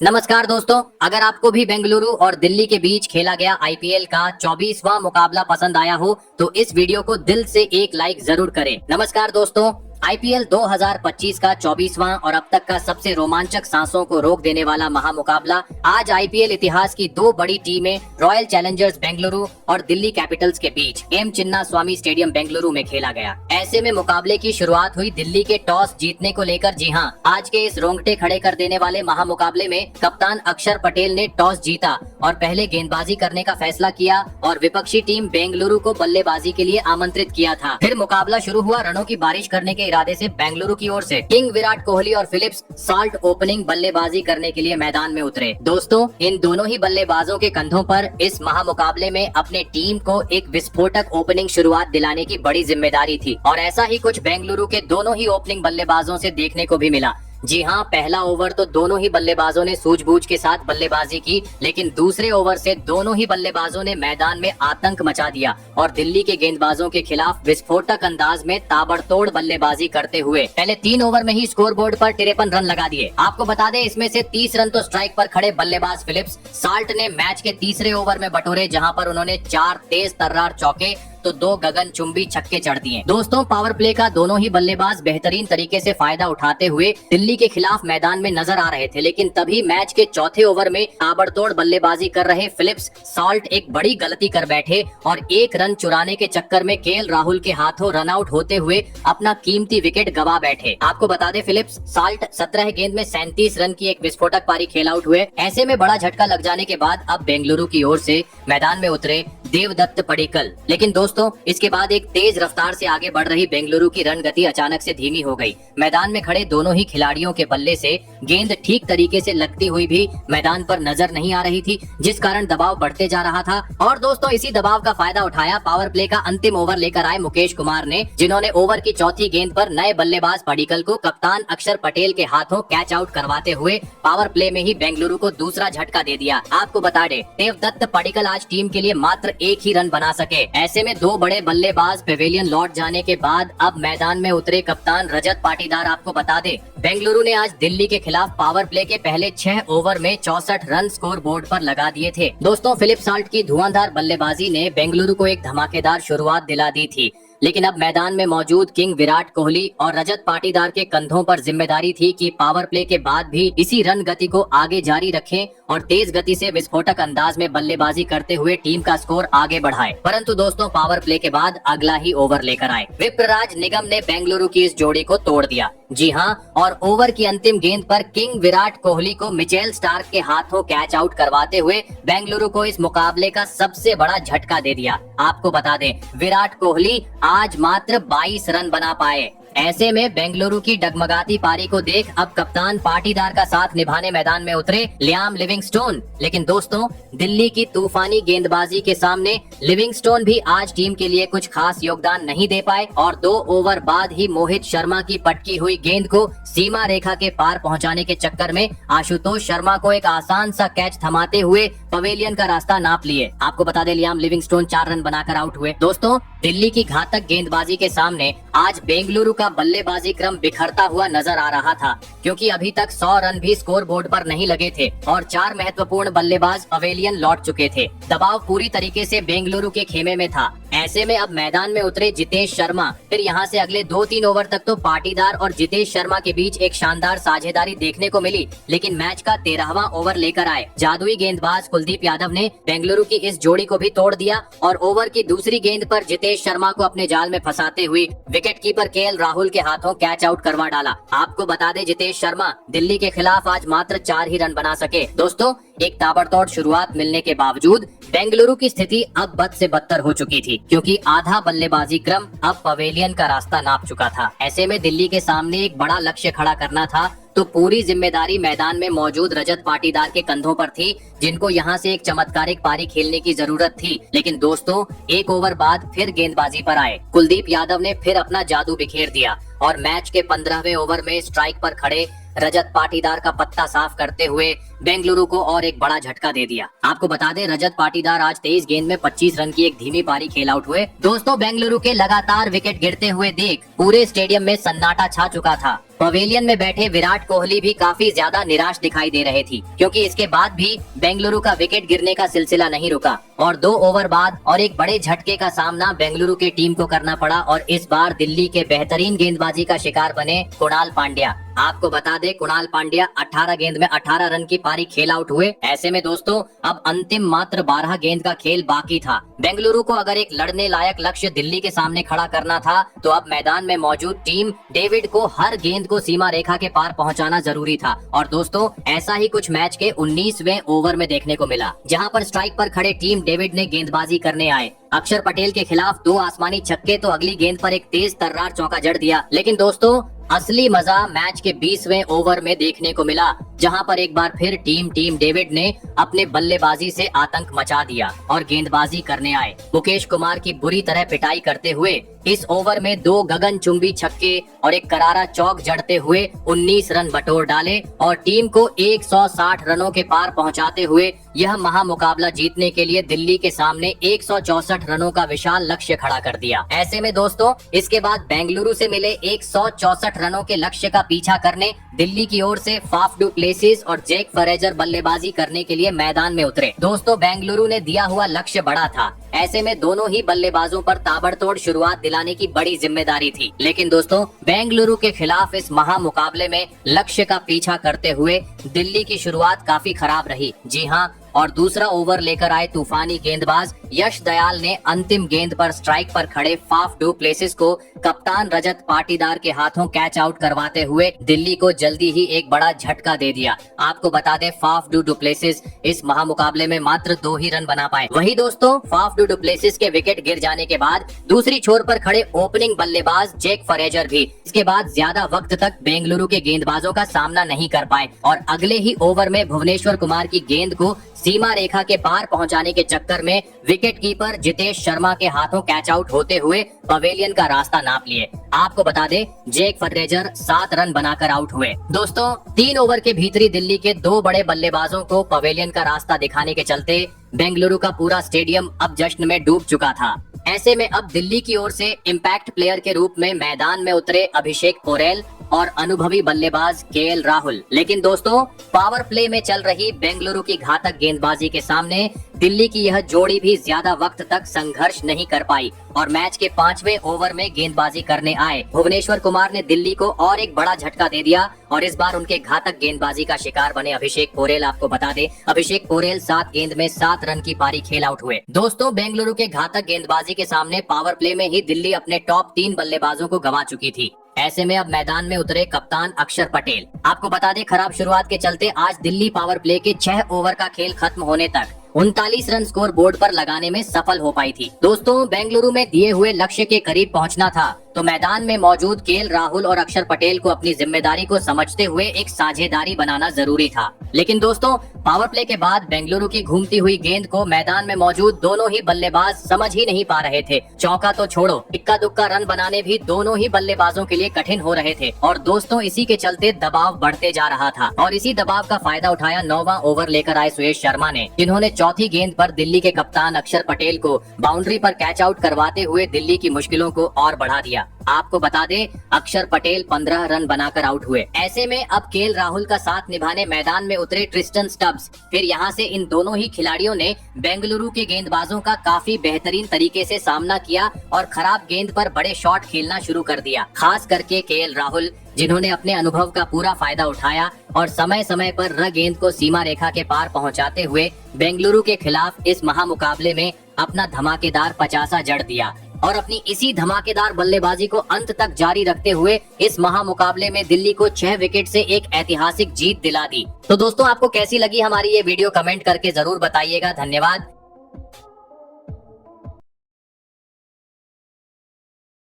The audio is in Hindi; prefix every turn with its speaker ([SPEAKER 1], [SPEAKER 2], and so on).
[SPEAKER 1] नमस्कार दोस्तों, अगर आपको भी बेंगलुरु और दिल्ली के बीच खेला गया आईपीएल का 24वां मुकाबला पसंद आया हो तो इस वीडियो को दिल से एक लाइक जरूर करें। नमस्कार दोस्तों, आईपीएल 2025 का 24वां और अब तक का सबसे रोमांचक सांसों को रोक देने वाला महामुकाबला आज आईपीएल इतिहास की दो बड़ी टीमें रॉयल चैलेंजर्स बेंगलुरु और दिल्ली कैपिटल्स के बीच एम चिन्ना स्वामी स्टेडियम बेंगलुरु में खेला गया। ऐसे में मुकाबले की शुरुआत हुई दिल्ली के टॉस जीतने को लेकर। जी हां, आज के इस रोंगटे खड़े कर देने वाले महामुकाबले में कप्तान अक्षर पटेल ने टॉस जीता और पहले गेंदबाजी करने का फैसला किया और विपक्षी टीम बेंगलुरु को बल्लेबाजी के लिए आमंत्रित किया था। फिर मुकाबला शुरू हुआ। रनों की बारिश करने के इरादे से बेंगलुरु की ओर से किंग विराट कोहली और फिलिप्स साल्ट ओपनिंग बल्लेबाजी करने के लिए मैदान में उतरे। दोस्तों, इन दोनों ही बल्लेबाजों के कंधों पर इस महामुकाबले में अपने टीम को एक विस्फोटक ओपनिंग शुरुआत दिलाने की बड़ी जिम्मेदारी थी और ऐसा ही कुछ बेंगलुरु के दोनों ही ओपनिंग बल्लेबाजों से देखने को भी मिला। जी हां, पहला ओवर तो दोनों ही बल्लेबाजों ने सूझबूझ के साथ बल्लेबाजी की, लेकिन दूसरे ओवर से दोनों ही बल्लेबाजों ने मैदान में आतंक मचा दिया और दिल्ली के गेंदबाजों के खिलाफ विस्फोटक अंदाज में ताबड़तोड़ बल्लेबाजी करते हुए पहले 3 ओवर में ही स्कोरबोर्ड पर 53 रन लगा दिए। आपको बता दें, इसमें से 30 रन तो स्ट्राइक पर खड़े बल्लेबाज फिलिप्स साल्ट ने मैच के तीसरे ओवर में बटोरे, जहां पर उन्होंने 4 तेज तर्रार चौके तो 2 गगनचुंबी छक्के चढ़ दिए। दोस्तों, पावर प्ले का दोनों ही बल्लेबाज बेहतरीन तरीके से फायदा उठाते हुए दिल्ली के खिलाफ मैदान में नजर आ रहे थे, लेकिन तभी मैच के चौथे ओवर में ताबड़तोड़ बल्लेबाजी कर रहे फिलिप्स साल्ट एक बड़ी गलती कर बैठे और 1 रन चुराने के चक्कर में केएल राहुल के हाथों रन आउट होते हुए अपना कीमती विकेट गवा बैठे। आपको बता दें, फिलिप्स साल्ट 17 गेंद में 37 रन की एक विस्फोटक पारी खेल आउट हुए। ऐसे में बड़ा झटका लग जाने के बाद अब बेंगलुरु की ओर से मैदान में उतरे देवदत्त पडिक्कल। लेकिन दोस्तों, इसके बाद एक तेज रफ्तार से आगे बढ़ रही बेंगलुरु की रन गति अचानक से धीमी हो गई। मैदान में खड़े दोनों ही खिलाड़ियों के बल्ले से गेंद ठीक तरीके से लगती हुई भी मैदान पर नजर नहीं आ रही थी, जिस कारण दबाव बढ़ते जा रहा था। और दोस्तों, इसी दबाव का फायदा उठाया पावर प्ले का अंतिम ओवर लेकर आए मुकेश कुमार ने, जिन्होंने ओवर की चौथी गेंद पर नए बल्लेबाज पडिक्कल को कप्तान अक्षर पटेल के हाथों कैच आउट करवाते हुए पावर प्ले में ही बेंगलुरु को दूसरा झटका दे दिया। आपको बता दें, देवदत्त पडिक्कल आज टीम के लिए मात्र एक ही रन बना सके। ऐसे में 2 बड़े बल्लेबाज पेवेलियन लौट जाने के बाद अब मैदान में उतरे कप्तान रजत पाटीदार। आपको बता दे, बेंगलुरु ने आज दिल्ली के खिलाफ पावर प्ले के पहले 6 ओवर में 64 रन स्कोर बोर्ड पर लगा दिए थे। दोस्तों, फिलिप साल्ट की धुआंधार बल्लेबाजी ने बेंगलुरु को एक धमाकेदार शुरुआत दिला दी थी, लेकिन अब मैदान में मौजूद किंग विराट कोहली और रजत पाटीदार के कंधों पर जिम्मेदारी थी कि पावर प्ले के बाद भी इसी रन गति को आगे जारी रखें और तेज गति से विस्फोटक अंदाज में बल्लेबाजी करते हुए टीम का स्कोर आगे बढ़ाए। परंतु दोस्तों, पावर प्ले के बाद अगला ही ओवर लेकर आए विप्रराज निगम ने बेंगलुरु की इस जोड़ी को तोड़ दिया। जी हां, और ओवर की अंतिम गेंद पर किंग विराट कोहली को मिचेल स्टार्क के हाथों कैच आउट करवाते हुए बेंगलुरु को इस मुकाबले का सबसे बड़ा झटका दे दिया। आपको बता दें, विराट कोहली आज मात्र 22 रन बना पाए। ऐसे में बेंगलुरु की डगमगाती पारी को देख अब कप्तान पाटीदार का साथ निभाने मैदान में उतरे लियाम लिविंगस्टोन। लेकिन दोस्तों, दिल्ली की तूफानी गेंदबाजी के सामने लिविंगस्टोन भी आज टीम के लिए कुछ खास योगदान नहीं दे पाए और 2 ओवर बाद ही मोहित शर्मा की पटकी हुई गेंद को सीमा रेखा के पार पहुंचाने के चक्कर में आशुतोष शर्मा को एक आसान सा कैच थमाते हुए पवेलियन का रास्ता नाप लिए। आपको बता दें, लियाम लिविंगस्टोन 4 रन बनाकर आउट हुए। दोस्तों, दिल्ली की घातक गेंदबाजी के सामने आज बेंगलुरु का बल्लेबाजी क्रम बिखरता हुआ नजर आ रहा था, क्योंकि अभी तक 100 रन भी स्कोर बोर्ड पर नहीं लगे थे और 4 महत्वपूर्ण बल्लेबाज पवेलियन लौट चुके थे। दबाव पूरी तरीके से बेंगलुरु के खेमे में था। ऐसे में अब मैदान में उतरे जितेश शर्मा। फिर यहाँ से अगले 2-3 ओवर तक तो पाटीदार और जितेश शर्मा के बीच एक शानदार साझेदारी देखने को मिली, लेकिन मैच का 13वां ओवर लेकर आए जादुई गेंदबाज कुलदीप यादव ने बेंगलुरु की इस जोड़ी को भी तोड़ दिया और ओवर की दूसरी गेंद पर जितेश शर्मा को अपने जाल में फंसाते हुए विकेट कीपर केएल राहुल के हाथों कैच आउट करवा डाला। आपको बता दें, जितेश शर्मा दिल्ली के खिलाफ आज मात्र 4 ही रन बना सके। दोस्तों, एक ताबड़तोड़ शुरुआत मिलने के बावजूद बेंगलुरु की स्थिति अब बद से बदतर हो चुकी थी, क्योंकि आधा बल्लेबाजी क्रम अब पवेलियन का रास्ता नाप चुका था। ऐसे में दिल्ली के सामने एक बड़ा लक्ष्य खड़ा करना था, तो पूरी जिम्मेदारी मैदान में मौजूद रजत पाटीदार के कंधों पर थी, जिनको यहां से एक चमत्कारिक पारी खेलने की जरूरत थी। लेकिन दोस्तों, 1 ओवर बाद फिर गेंदबाजी पर आए कुलदीप यादव ने फिर अपना जादू बिखेर दिया और मैच के 15वें ओवर में स्ट्राइक पर खड़े रजत पाटीदार का पत्ता साफ करते हुए बेंगलुरु को और एक बड़ा झटका दे दिया। आपको बता दें, रजत पाटीदार आज 23 गेंद में 25 रन की एक धीमी पारी खेल आउट हुए। दोस्तों, बेंगलुरु के लगातार विकेट गिरते हुए देख पूरे स्टेडियम में सन्नाटा छा चुका था। पवेलियन में बैठे विराट कोहली भी काफी ज्यादा निराश दिखाई दे रहे थे, क्योंकि इसके बाद भी बेंगलुरु का विकेट गिरने का सिलसिला नहीं रुका और 2 ओवर बाद और एक बड़े झटके का सामना बेंगलुरु के टीम को करना पड़ा और इस बार दिल्ली के बेहतरीन गेंदबाजी का शिकार बने कुणाल पांड्या। आपको बता दे कुणाल पांड्या 18 गेंद में 18 रन की पारी खेल आउट हुए। ऐसे में दोस्तों अब अंतिम मात्र 12 गेंद का खेल बाकी था। बेंगलुरु को अगर एक लड़ने लायक लक्ष्य दिल्ली के सामने खड़ा करना था तो अब मैदान में मौजूद टीम डेविड को हर गेंद को सीमा रेखा के पार पहुंचाना जरूरी था। और दोस्तों ऐसा ही कुछ मैच के 19वें ओवर में देखने को मिला, जहां पर स्ट्राइक पर खड़े टीम डेविड ने गेंदबाजी करने आए। अक्षर पटेल के खिलाफ 2 आसमानी छक्के तो अगली गेंद पर एक तेज तर्रार चौका जड़ दिया। लेकिन दोस्तों असली मजा मैच के 20वें ओवर में देखने को मिला, जहां पर एक बार फिर टीम डेविड ने अपने बल्लेबाजी से आतंक मचा दिया और गेंदबाजी करने आए। मुकेश कुमार की बुरी तरह पिटाई करते हुए इस ओवर में 2 गगनचुंबी छक्के और एक करारा चौक जड़ते हुए 19 रन बटोर डाले और टीम को 160 रनों के पार पहुंचाते हुए यह महामुकाबला जीतने के लिए दिल्ली के सामने 164 रनों का विशाल लक्ष्य खड़ा कर दिया। ऐसे में दोस्तों इसके बाद बेंगलुरु से मिले 164 रनों के लक्ष्य का पीछा करने दिल्ली की ओर से फाफ डू प्लेसिस और जैक फरेजर बल्लेबाजी करने के लिए मैदान में उतरे। दोस्तों बेंगलुरु ने दिया हुआ लक्ष्य बड़ा था, ऐसे में दोनों ही बल्लेबाजों पर ताबड़तोड़ शुरुआत दिलाने की बड़ी जिम्मेदारी थी। लेकिन दोस्तों बेंगलुरु के खिलाफ इस महामुकाबले में लक्ष्य का पीछा करते हुए दिल्ली की शुरुआत काफी खराब रही। जी हाँ, और दूसरा ओवर लेकर आए तूफानी गेंदबाज यश दयाल ने अंतिम गेंद पर स्ट्राइक पर खड़े फाफ डू प्लेसिस को कप्तान रजत पाटीदार के हाथों कैच आउट करवाते हुए दिल्ली को जल्दी ही एक बड़ा झटका दे दिया। आपको बता दें फाफ डू प्लेसिस इस महामुकाबले में मात्र 2 ही रन बना पाए। वही दोस्तों फाफ डू प्लेसिस के विकेट गिर जाने के बाद दूसरी छोर पर खड़े ओपनिंग बल्लेबाज जैक फरेजर भी इसके बाद ज्यादा वक्त तक बेंगलुरु के गेंदबाजों का सामना नहीं कर पाए और अगले ही ओवर में भुवनेश्वर कुमार की गेंद को सीमा रेखा के पार पहुंचाने के चक्कर में विकेट कीपर जितेश शर्मा के हाथों कैच आउट होते हुए पवेलियन का रास्ता नाप लिए। आपको बता दें जैक फरेजर 7 रन बनाकर आउट हुए। दोस्तों 3 ओवर के भीतरी दिल्ली के 2 बड़े बल्लेबाजों को पवेलियन का रास्ता दिखाने के चलते बेंगलुरु का पूरा स्टेडियम अब जश्न में डूब चुका था। ऐसे में अब दिल्ली की ओर से इम्पैक्ट प्लेयर के रूप में मैदान में उतरे अभिषेक पोरेल और अनुभवी बल्लेबाज केएल राहुल। लेकिन दोस्तों पावर प्ले में चल रही बेंगलुरु की घातक गेंदबाजी के सामने दिल्ली की यह जोड़ी भी ज्यादा वक्त तक संघर्ष नहीं कर पाई और मैच के 5वें ओवर में गेंदबाजी करने आए भुवनेश्वर कुमार ने दिल्ली को और एक बड़ा झटका दे दिया और इस बार उनके घातक गेंदबाजी का शिकार बने अभिषेक पोरेल। आपको बता दें अभिषेक पोरेल 7 गेंद में 7 रन की पारी खेल आउट हुए। दोस्तों बेंगलुरु के घातक गेंदबाजी के सामने पावर प्ले में ही दिल्ली अपने टॉप 3 बल्लेबाजों को गंवा चुकी थी। ऐसे में अब मैदान में उतरे कप्तान अक्षर पटेल। आपको बता दें खराब शुरुआत के चलते आज दिल्ली पावर प्ले के 6 ओवर का खेल खत्म होने तक 39 रन स्कोर बोर्ड पर लगाने में सफल हो पाई थी। दोस्तों बेंगलुरु में दिए हुए लक्ष्य के करीब पहुंचना था तो मैदान में मौजूद केएल राहुल और अक्षर पटेल को अपनी जिम्मेदारी को समझते हुए एक साझेदारी बनाना जरूरी था। लेकिन दोस्तों पावर प्ले के बाद बेंगलुरु की घूमती हुई गेंद को मैदान में मौजूद दोनों ही बल्लेबाज समझ ही नहीं पा रहे थे। चौका तो छोड़ो, इक्का दुक्का रन बनाने भी दोनों ही बल्लेबाजों के लिए कठिन हो रहे थे और दोस्तों इसी के चलते दबाव बढ़ते जा रहा था और इसी दबाव का फायदा उठाया 9वां ओवर लेकर आए सुयश शर्मा ने, जिन्होंने चौथी गेंद पर दिल्ली के कप्तान अक्षर पटेल को बाउंड्री पर कैच आउट करवाते हुए दिल्ली की मुश्किलों को और बढ़ा दिया। आपको बता दें अक्षर पटेल 15 रन बनाकर आउट हुए। ऐसे में अब केएल राहुल का साथ निभाने मैदान में उतरे ट्रिस्टन स्टब्स। फिर यहां से इन दोनों ही खिलाड़ियों ने बेंगलुरु के गेंदबाजों का काफी बेहतरीन तरीके से सामना किया और खराब गेंद पर बड़े शॉट खेलना शुरू कर दिया। खास करके केएल राहुल, जिन्होंने अपने अनुभव का पूरा फायदा उठाया और समय समय पर र गेंद को सीमा रेखा के पार पहुंचाते हुए बेंगलुरु के खिलाफ इस महामुकाबले में अपना धमाकेदार 50 जड़ दिया और अपनी इसी धमाकेदार बल्लेबाजी को अंत तक जारी रखते हुए इस महामुकाबले में दिल्ली को 6 विकेट से एक ऐतिहासिक जीत दिला दी। तो दोस्तों आपको कैसी लगी हमारी ये वीडियो कमेंट करके जरूर बताइएगा। धन्यवाद।